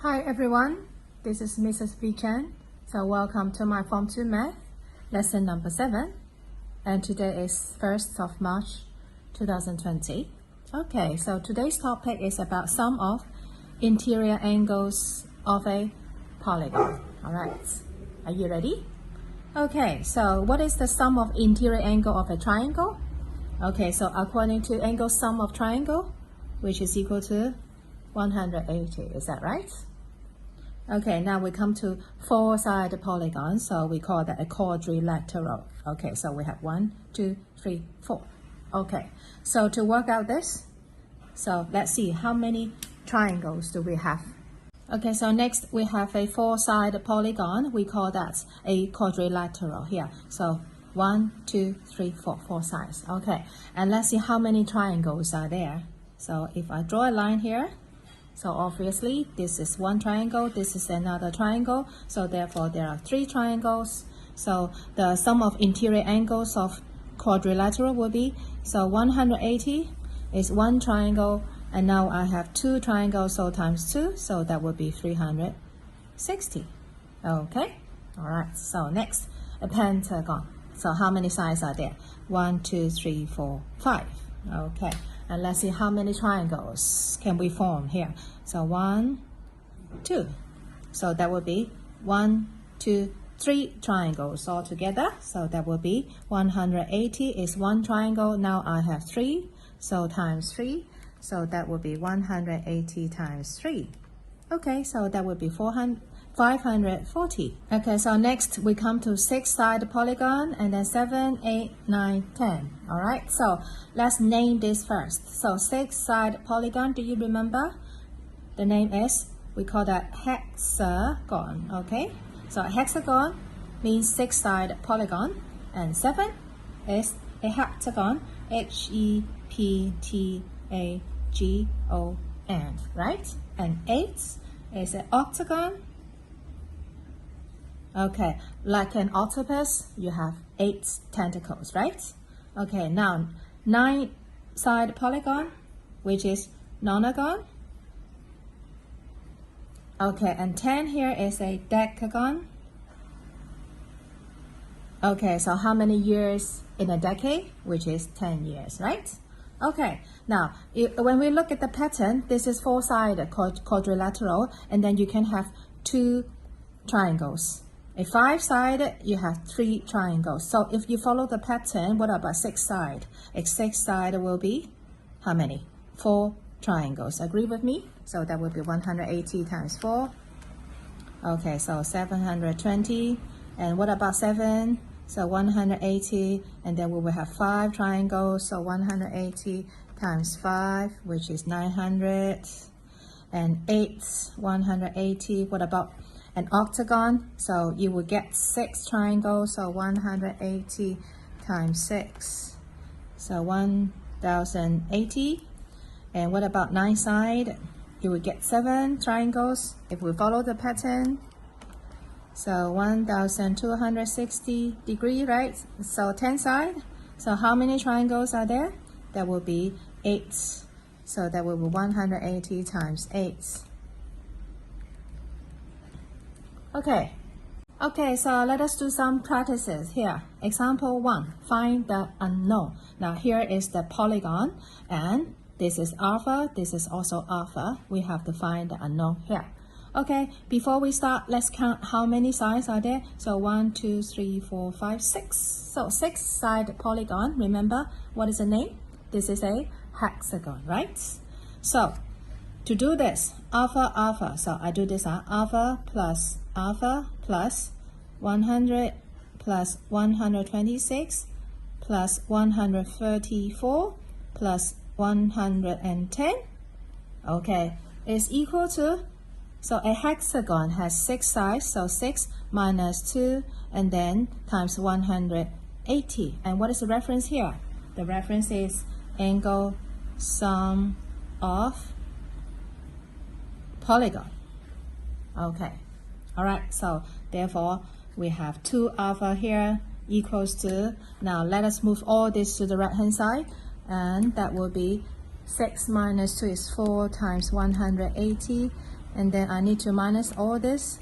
Hi everyone, this is Mrs. V Chen. So welcome to my Form 2 Math, lesson number 7. And today is 1st of March 2020. Okay, so today's topic is about sum of interior angles of a polygon. Alright, are you ready? Okay, so what is the sum of interior angle of a triangle? Okay, so according to angle sum of triangle, which is equal to 180, is that right? Okay, now we come to four-sided polygon, so we call that a quadrilateral. Okay, so we have 1, 2, 3, 4. Okay, so to work out this, so let's see how many triangles do we have. Okay, so next we have a four-sided polygon. We call that a quadrilateral here. So 1, 2, 3, 4, 4 sides. Okay, and let's see how many triangles are there. So if I draw a line here, so obviously this is one triangle, this is another triangle, so therefore there are 3 triangles. So the sum of interior angles of quadrilateral will be, so 180 is one triangle, and now I have 2 triangles, so times 2, so that would be 360. Okay, alright, so next, a pentagon. So how many sides are there? 1, 2, 3, 4, 5. Okay. And let's see how many triangles can we form here. So 1, 2. So that would be 1, 2, 3 triangles all together. So that would be 180 is one triangle. Now I have 3. So times 3. So that would be 180 times 3. Okay, so that would be 540. Okay, so next we come to 6-sided polygon, and then 7, 8, 9, 10. Alright, so let's name this first. So 6-sided polygon, do you remember? The name is, we call that hexagon. Okay, so hexagon means 6-sided polygon, and 7 is a heptagon, H-E-P-T-A-G-O-N, right? And 8 is an octagon. Okay, like an octopus, you have 8 tentacles, right? Okay, now 9-sided polygon, which is nonagon. Okay, and 10 here is a decagon. Okay, so how many years in a decade? Which is 10 years, right? Okay, now when we look at the pattern, this is 4-sided quadrilateral, and then you can have 2 triangles. A 5-sided, you have 3 triangles. So if you follow the pattern, what about 6-sided? A 6-sided will be how many? 4 triangles. Agree with me? So that would be 180 times 4. Okay, so 720. And what about 7? So 180, and then we will have 5 triangles. So 180 times 5, which is 900. And 8, 180. What about an octagon? So you will get 6 triangles, so 180 times 6, so 1080. And what about 9-sided? You will get 7 triangles if we follow the pattern, so 1260 degree, right? So 10-sided, so how many triangles are there? That will be 8, so that will be 180 times 8. Okay, so let us do some practices here. Example 1, find the unknown. Now here is the polygon, and this is alpha, this is also alpha. We have to find the unknown here. Okay, before we start, let's count how many sides are there. So 1, 2, 3, 4, 5, 6. So 6-sided polygon, remember what is the name? This is a hexagon, right? So to do this, alpha, so I do this alpha plus 100 plus 126 plus 134 plus 110, okay, is equal to, so a hexagon has 6 sides, so 6 minus 2, and then times 180. And what is the reference here? The reference is angle sum of polygon. Okay, alright, so therefore we have 2 alpha here equals to, now let us move all this to the right hand side, and that will be 6 minus 2 is 4 times 180, And then I need to minus all this.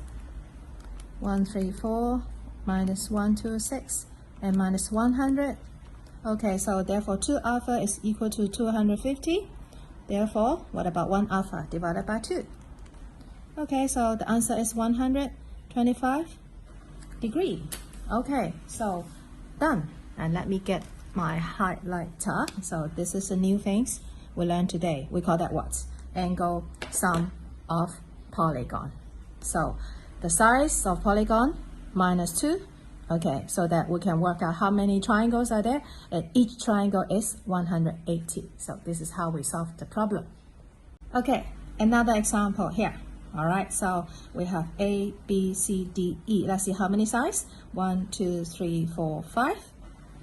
134 minus 126 and minus 100. Okay, so therefore 2 alpha is equal to 250. Therefore, what about 1 alpha divided by 2? Okay, so the answer is 125 degree. Okay, so done. And let me get my highlighter. So this is the new things we learned today. We call that what? Angle sum of polygon. So the size of polygon minus 2. Okay, so that we can work out how many triangles are there, and each triangle is 180. So this is how we solve the problem. Okay, another example here. All right, so we have A, B, C, D, E. Let's see how many sides. 1, 2, 3, 4, 5.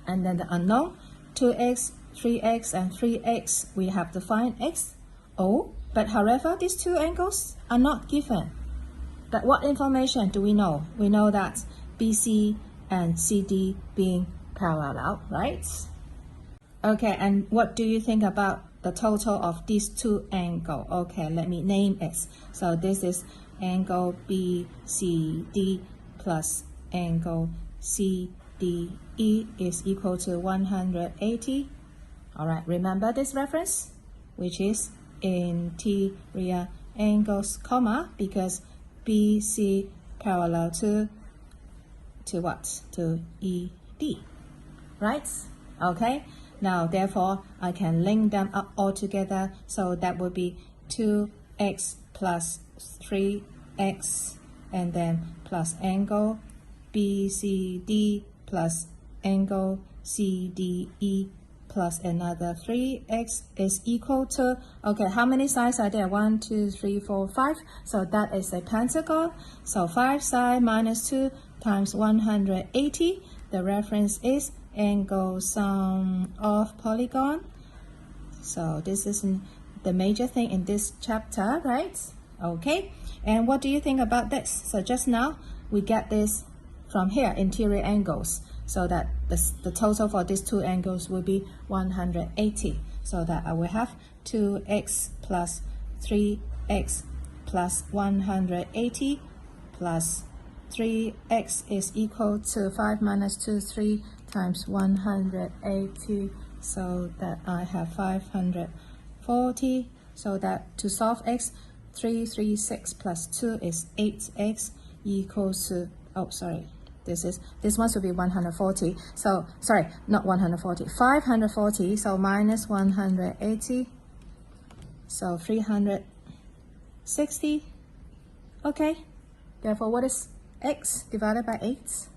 And then the unknown, 2x, 3x, and 3x. We have to find x, O. But however, these two angles are not given. But what information do we know? We know that BC and CD being parallel, right? Okay, and what do you think about the total of these two angles? Okay, let me name it. So this is angle BCD plus angle CDE is equal to 180. All right, remember this reference, which is interior angles, comma, because BC parallel to what? To ED, right? Okay, now therefore I can link them up all together, so that would be 2x plus 3x and then plus angle BCD plus angle CDE plus another 3x is equal to, okay, how many sides are there? 1, 2, 3, 4, 5. So that is a pentagon. So 5 sides minus 2 times 180. The reference is angle sum of polygon. So this is the major thing in this chapter, right? Okay, and what do you think about this? So just now we get this from here, interior angles, so that the total for these two angles will be 180. So that I will have 2x plus 3x plus 180 plus 3x is equal to 5 minus 2, 3 times 180. So that I have 540. So that to solve x, 336 plus 2 is 8x equals to, oh sorry, this one should be 140. So sorry, not 140, 540. So minus 180. So 360. Okay, therefore what is x divided by 8?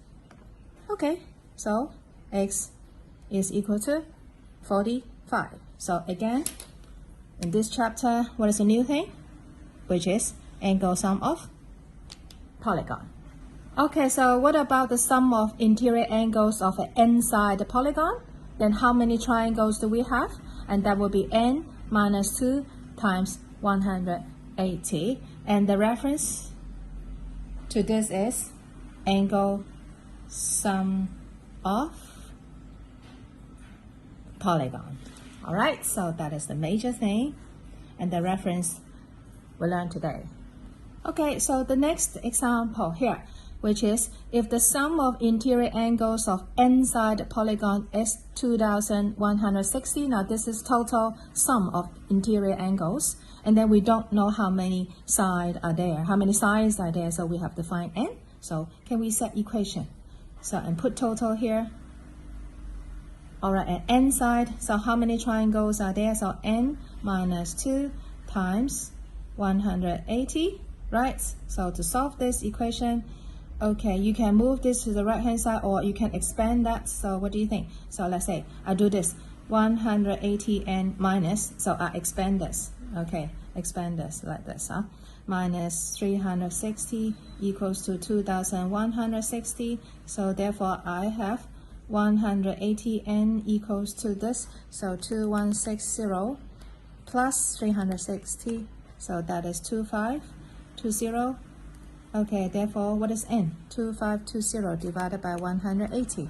Okay, so x is equal to 45. So again, in this chapter, what is a new thing? Which is angle sum of polygon. Okay, so what about the sum of interior angles of an n-side polygon? Then how many triangles do we have? And that will be n minus 2 times 180. And the reference to this is angle sum of polygon. All right, so that is the major thing and the reference we learned today. Okay, so the next example here, which is if the sum of interior angles of n-side polygon is 2160. Now this is total sum of interior angles, and then we don't know how many sides are there, so we have to find n. So can we set equation? So and put total here. All right, at n side, so how many triangles are there? So n minus 2 times 180, right? So to solve this equation, okay, you can move this to the right hand side or you can expand that. So what do you think? So let's say I do this 180 and minus, so I expand this. Okay, expand this like this, minus 360 equals to 2160. So therefore I have 180n equals to this, so 2160 plus 360, so that is 2520. Okay, therefore what is n? 2520 divided by 180.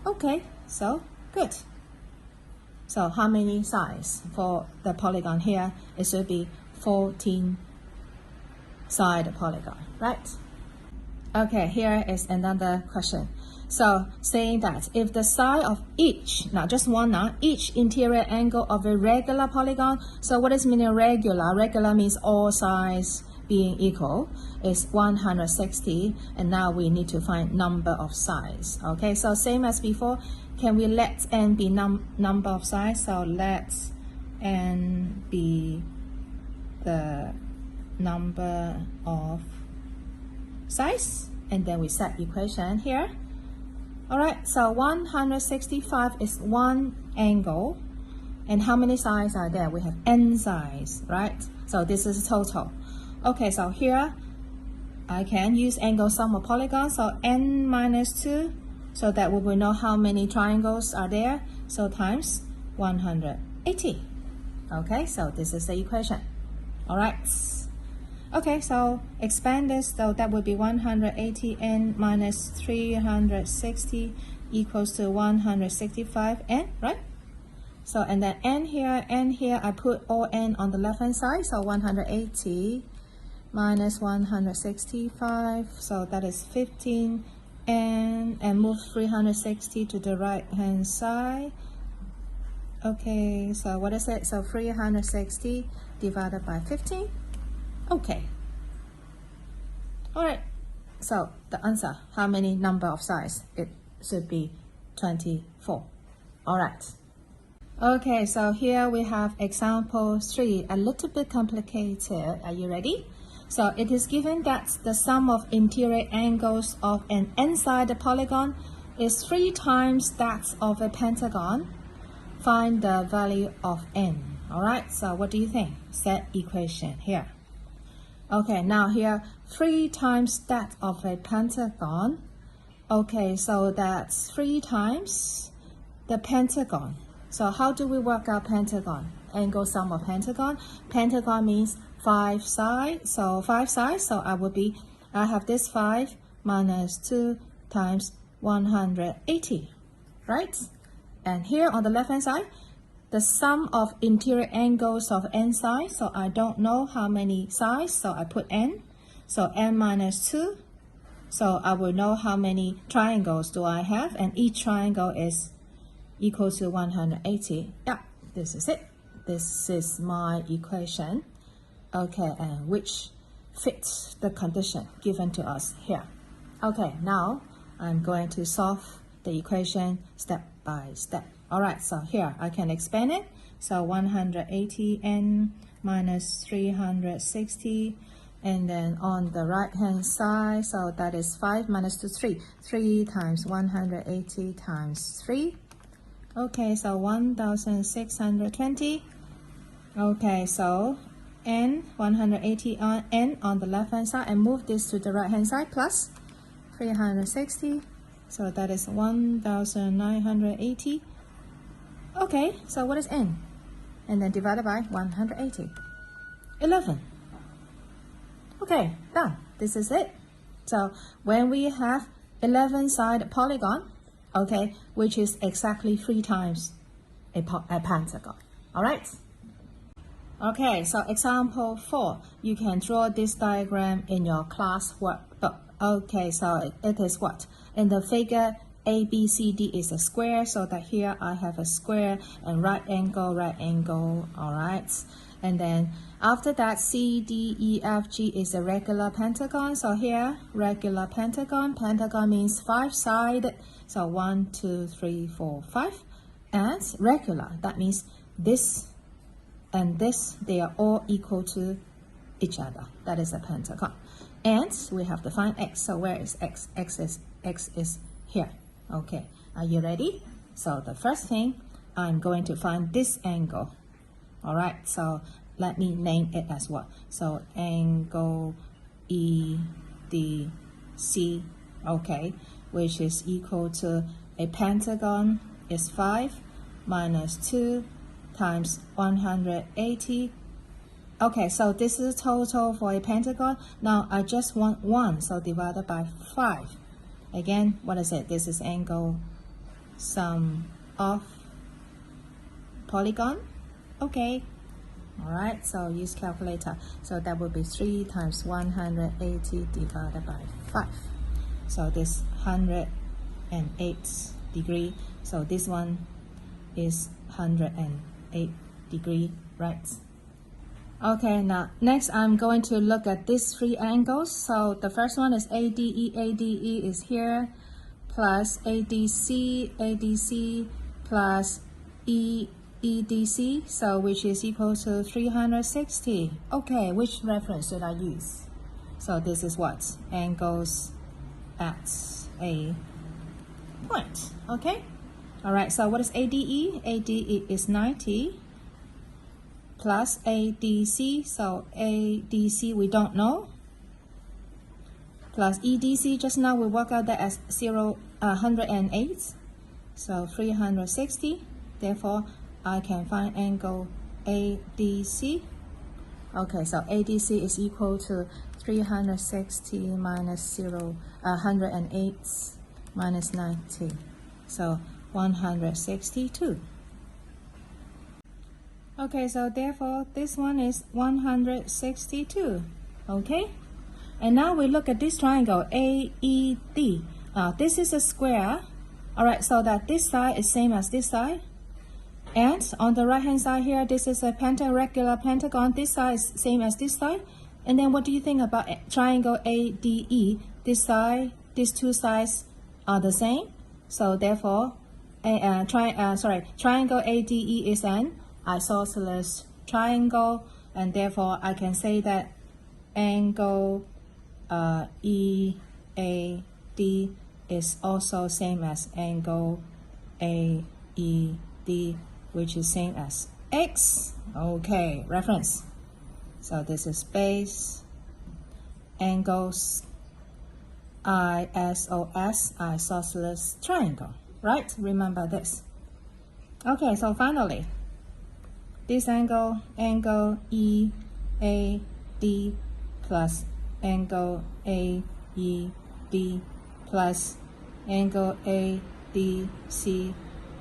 Okay, so good. So how many sides for the polygon here? It should be 14 side polygon, right? Okay, here is another question. So saying that if the side of each, now just one now, each interior angle of a regular polygon, so what is meaning regular? Regular means all sides being equal, is 160, and now we need to find number of sides. Okay, so same as before, can we let n be number of sides? So let n be the number of sides, and then we set equation here. All right, so 165 is one angle, and how many sides are there? We have n sides, right? So this is total. Okay, so here I can use angle sum of polygons, so n minus 2, so that we will know how many triangles are there, so times 180. Okay, so this is the equation. All right. Okay, so expand this, so that would be 180n minus 360 equals to 165n, right? So, and then n here, I put all n on the left hand side, so 180 minus 165, so that is 15n, and move 360 to the right hand side. Okay, so what is it? So 360 divided by 15. Okay. All right. So the answer, how many number of sides? It should be 24. All right. Okay, so here we have example 3, a little bit complicated. Are you ready? So it is given that the sum of interior angles of an n-sided polygon is 3 times that of a pentagon. Find the value of n. All right, so what do you think? Set equation here. Okay, now here 3 times that of a pentagon. Okay, so that's 3 times the pentagon. So how do we work out pentagon? Angle sum of pentagon. Pentagon means 5 sides. So 5 sides. So I have this 5 minus 2 times 180, right? And here on the left hand side, the sum of interior angles of n sides, so I don't know how many sides, so I put n. So n minus 2, so I will know how many triangles do I have, and each triangle is equal to 180. Yeah, this is it. This is my equation. Okay, and which fits the condition given to us here. Okay, now I'm going to solve the equation step by step. All right, so here I can expand it. So 180n minus 360, and then on the right hand side, so that is 5 minus 2, 3. 3 times 180 times 3. Okay, so 1620. Okay, so n 180 on n on the left hand side, and move this to the right hand side, plus 360. So that is 1980. Okay, so what is n? And then divided by 180. 11. Okay, done. This is it. So when we have 11-sided polygon, okay, which is exactly 3 times a pentagon. All right? Okay, so example 4. You can draw this diagram in your class workbook. Okay, so it is what? In the figure, ABCD is a square, so that here I have a square and right angle, all right. And then after that, CDEFG is a regular pentagon. So here, regular pentagon. Pentagon means 5-sided. So 1, 2, 3, 4, 5. And regular, that means this and this, they are all equal to each other. That is a pentagon. And we have to find x. So where is x? X is here. Okay, are you ready? So the first thing, I'm going to find this angle. All right, so let me name it as what? So angle EDC, okay, which is equal to a pentagon is 5 minus 2 times 180. Okay, so this is total for a pentagon. Now I just want 1, so divided by 5. Again, what is it? This is angle sum of polygon. Okay, All right, so use calculator. So that would be 3 times 180 divided by 5. So this 108 degree. So this one is 108 degree, right? Okay, now next I'm going to look at these 3 angles. So the first one is ADE. ADE is here, plus ADC, ADC, plus EDC, so which is equal to 360. Okay, which reference should I use? So this is what? Angles at a point. Okay? Alright, so what is ADE? ADE is 90 plus ADC, so ADC we don't know, plus EDC, just now we work out that as 108, so 360. Therefore, I can find angle ADC. Okay, so ADC is equal to 360 minus 108 minus 90. So 162. Okay, so therefore this one is 162. Okay, and now we look at this triangle AED. This is a square. Alright, so that this side is same as this side. And on the right hand side here, this is a regular pentagon. This side is same as this side. And then what do you think about triangle ADE? This side, these two sides are the same. So therefore, triangle ADE is an isosceles triangle, and therefore I can say that angle EAD is also same as angle AED, which is same as X. Okay, reference. So this is base angles ISOS, isosceles triangle, right? Remember this. Okay, so finally, this angle EAD plus angle AED plus angle ADC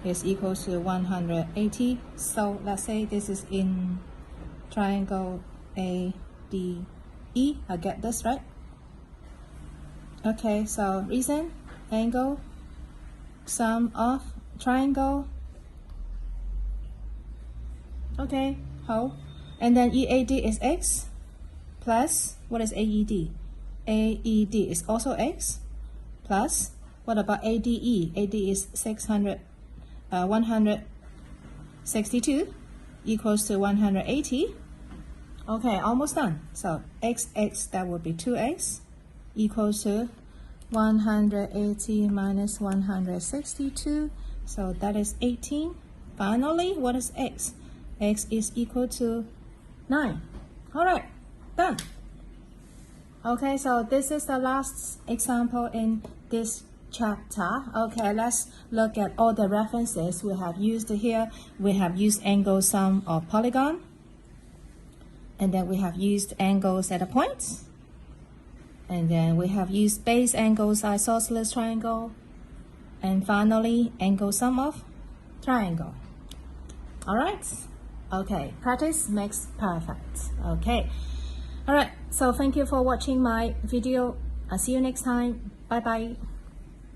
is equal to 180. So let's say this is in triangle ADE. I get this, right? Okay, so reason, angle, sum of triangle. Okay, how? And then EAD is X plus, what is AED? AED is also X plus, what about ADE? AD is 162 equals to 180. Okay, almost done. So XX, that would be 2X equals to 180 minus 162. So that is 18. Finally, what is X? X is equal to 9. Alright, done. Okay, so this is the last example in this chapter. Okay, let's look at all the references we have used here. We have used angle sum of polygon, and then we have used angles at a point, and then we have used base angles isosceles triangle, and finally angle sum of triangle. Alright, okay, practice makes perfect. Okay, alright, so thank you for watching my video. I'll see you next time. Bye bye.